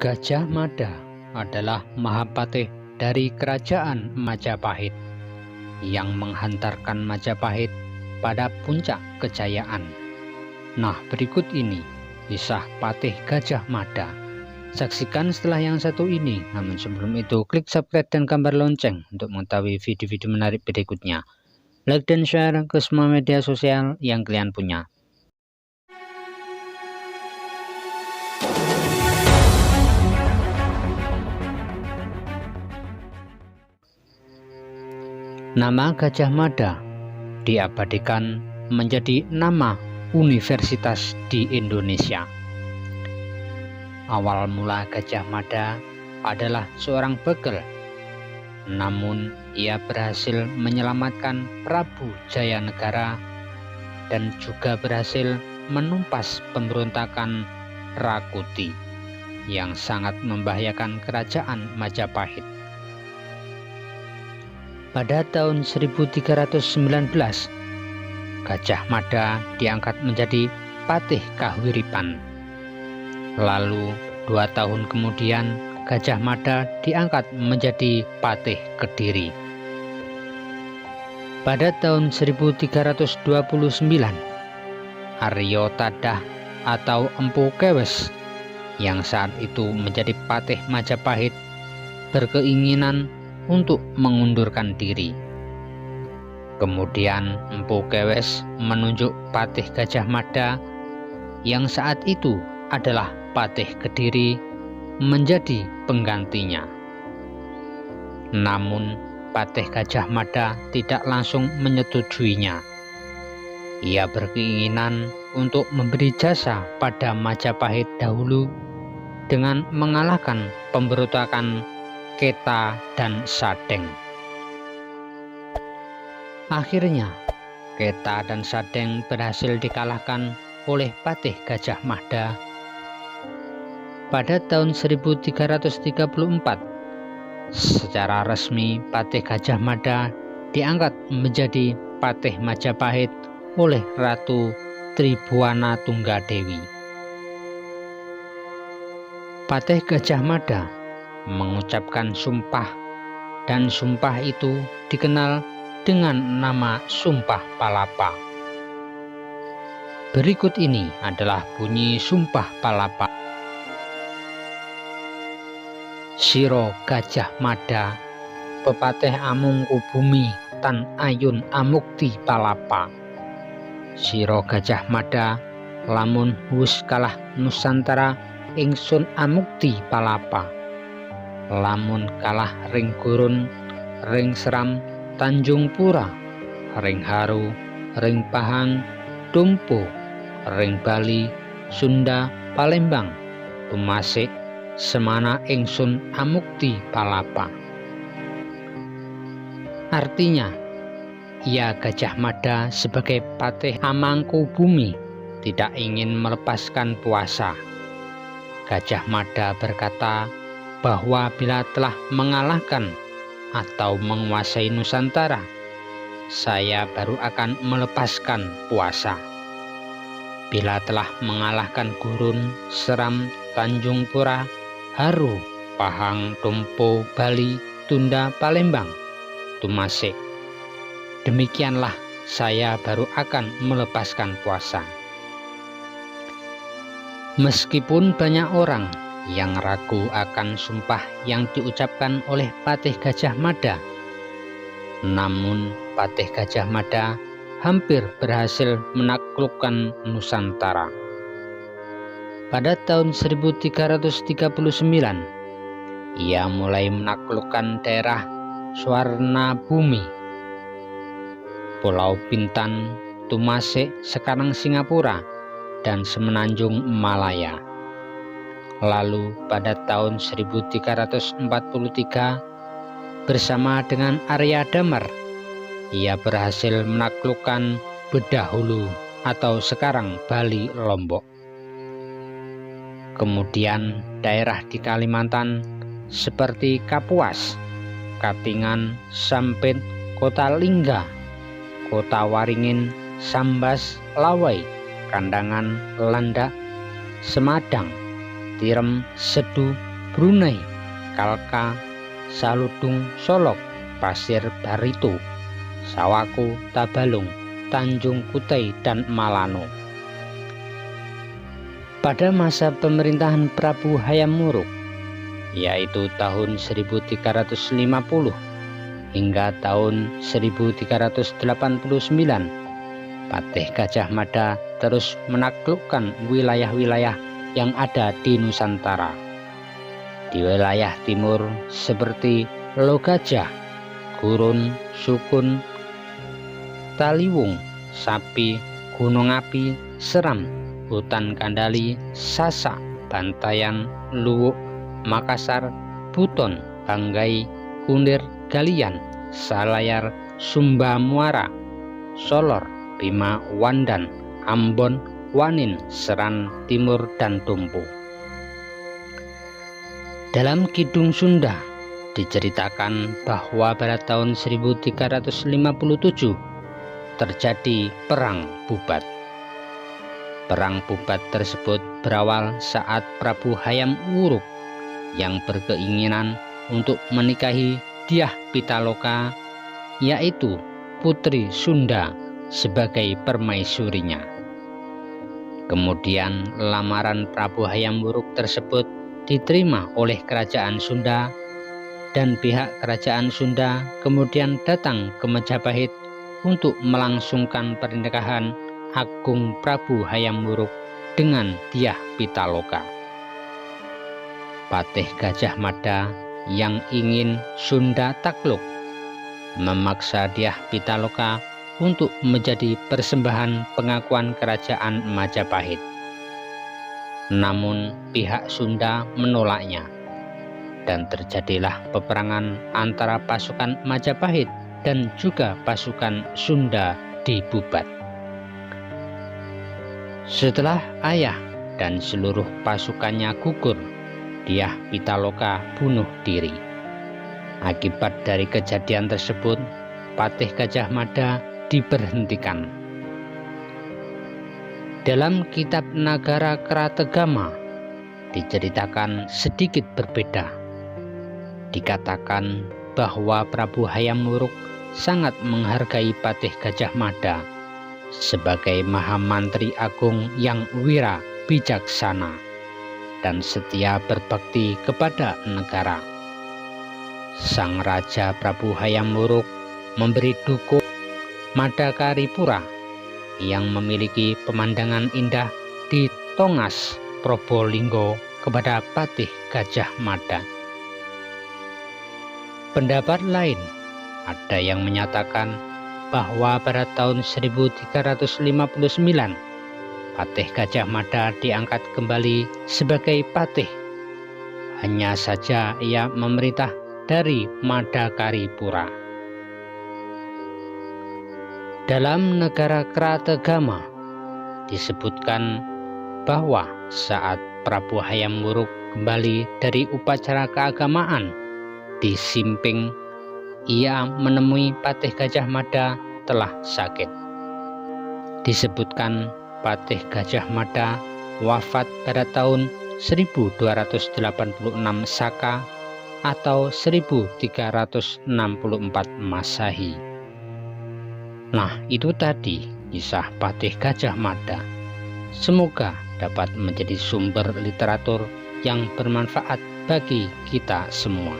Gajah Mada adalah Mahapatih dari Kerajaan Majapahit yang menghantarkan Majapahit pada puncak kejayaan. Nah, berikut ini kisah Patih Gajah Mada. Saksikan setelah yang satu ini, namun sebelum itu klik subscribe dan gambar lonceng untuk mengetahui video-video menarik berikutnya. Like dan share ke semua media sosial yang kalian punya. Nama Gajah Mada diabadikan menjadi nama universitas di Indonesia. Awal mula Gajah Mada adalah seorang begal, namun ia berhasil menyelamatkan Prabu Jayanegara dan juga berhasil menumpas pemberontakan Rakuti yang sangat membahayakan kerajaan Majapahit. Pada tahun 1319, Gajah Mada diangkat menjadi Patih Kahuripan. Lalu 2 tahun kemudian Gajah Mada diangkat menjadi Patih Kediri. Pada tahun 1329, Aryo Tadah atau Empu Kewes yang saat itu menjadi Patih Majapahit berkeinginan untuk mengundurkan diri. Kemudian Empu Kewes menunjuk Patih Gajah Mada yang saat itu adalah Patih Kediri menjadi penggantinya. Namun Patih Gajah Mada tidak langsung menyetujuinya. Ia berkeinginan untuk memberi jasa pada Majapahit dahulu dengan mengalahkan pemberontakan Keta dan Sadeng. Akhirnya Keta dan Sadeng berhasil dikalahkan oleh Patih Gajah Mada. Pada tahun 1334, secara resmi Patih Gajah Mada diangkat menjadi Patih Majapahit oleh Ratu Tribhuwana Tunggadewi. Patih Gajah Mada mengucapkan sumpah, dan sumpah itu dikenal dengan nama Sumpah Palapa. Berikut ini adalah bunyi Sumpah Palapa. Siro Gajah Mada, pepatih Amungkubumi tan ayun amukti palapa. Siro Gajah Mada, lamun wus kalah Nusantara ingsun amukti palapa. Lamun kalah ring gurun, ring seram, Tanjung Pura, ring Haru, ring Pahang, Dumpo, ring Bali, Sunda, Palembang, tumasik semana ingsun amukti palapa. Artinya, ia Gajah Mada sebagai Patih Amangkubumi tidak ingin melepaskan puasa. Gajah Mada berkata bahwa bila telah mengalahkan atau menguasai Nusantara, saya baru akan melepaskan puasa. Bila telah mengalahkan Gurun, Seram, Tanjung Pura, Haru, Pahang, Dumpo, Bali, Tunda, Palembang, tumasik, demikianlah saya baru akan melepaskan puasa. Meskipun banyak orang yang ragu akan sumpah yang diucapkan oleh Patih Gajah Mada, namun Patih Gajah Mada hampir berhasil menaklukkan Nusantara. Pada tahun 1339, ia mulai menaklukkan daerah Swarnabumi, Pulau Bintan, Tumasik sekarang Singapura, dan Semenanjung Malaya. Lalu pada tahun 1343 bersama dengan Arya Damar, ia berhasil menaklukkan Bedahulu atau sekarang Bali Lombok. Kemudian daerah di Kalimantan seperti Kapuas, Katingan, Sampit, Kota Lingga, Kota Waringin, Sambas, Lawai, Kandangan, Landak, Semadang, Tirem, Sedu, Brunei, Kalka, Saludung, Solok, Pasir Barito, Sawako, Tabalong, Tanjung Kutai, dan Malano. Pada masa pemerintahan Prabu Hayam Wuruk, yaitu tahun 1350 hingga tahun 1389, Patih Gajah Mada terus menaklukkan wilayah-wilayah yang ada di Nusantara. Di wilayah timur seperti Logajah, Gurun, Sukun, Taliwung, Sapi, Gunung Api, Seram, Hutan Kandali, Sasak, Bantayan, Luwuk, Makassar, Buton, Banggai, Kunir, Galian, Salayar, Sumba Muara, Solor, Bima, Wandan, Ambon, Wanin, Seran, Timur, dan Tumpu. Dalam Kidung Sunda diceritakan bahwa pada tahun 1357 terjadi Perang Bubat. Perang Bubat tersebut berawal saat Prabu Hayam Wuruk yang berkeinginan untuk menikahi Dyah Pitaloka, yaitu putri Sunda, sebagai permaisurinya. Kemudian lamaran Prabu Hayam Wuruk tersebut diterima oleh kerajaan Sunda, dan pihak kerajaan Sunda kemudian datang ke Majapahit untuk melangsungkan pernikahan Agung Prabu Hayam Wuruk dengan Dyah Pitaloka. Patih Gajah Mada yang ingin Sunda takluk memaksa Dyah Pitaloka untuk menjadi persembahan pengakuan kerajaan Majapahit. Namun pihak Sunda menolaknya, dan terjadilah peperangan antara pasukan Majapahit dan juga pasukan Sunda di Bubat. Setelah ayah dan seluruh pasukannya gugur, Dyah Pitaloka bunuh diri. Akibat dari kejadian tersebut, Patih Gajah Mada diberhentikan. Dalam kitab Nagara Krategama diceritakan sedikit berbeda. Dikatakan bahwa Prabu Hayam Wuruk sangat menghargai Patih Gajah Mada sebagai Mahamantri Agung yang wira bijaksana dan setia berbakti kepada negara. Sang Raja Prabu Hayam Wuruk memberi dukungan Madakaripura yang memiliki pemandangan indah di Tongas, Probolinggo kepada Patih Gajah Mada. Pendapat lain, ada yang menyatakan bahwa pada tahun 1359 Patih Gajah Mada diangkat kembali sebagai patih. Hanya saja ia memerintah dari Madakaripura. Dalam Negara Krategama disebutkan bahwa saat Prabu Hayam Wuruk kembali dari upacara keagamaan di Simping, ia menemui Patih Gajah Mada telah sakit. Disebutkan Patih Gajah Mada wafat pada tahun 1286 Saka atau 1364 Masehi. Nah, itu tadi kisah Patih Gajah Mada. Semoga dapat menjadi sumber literatur yang bermanfaat bagi kita semua.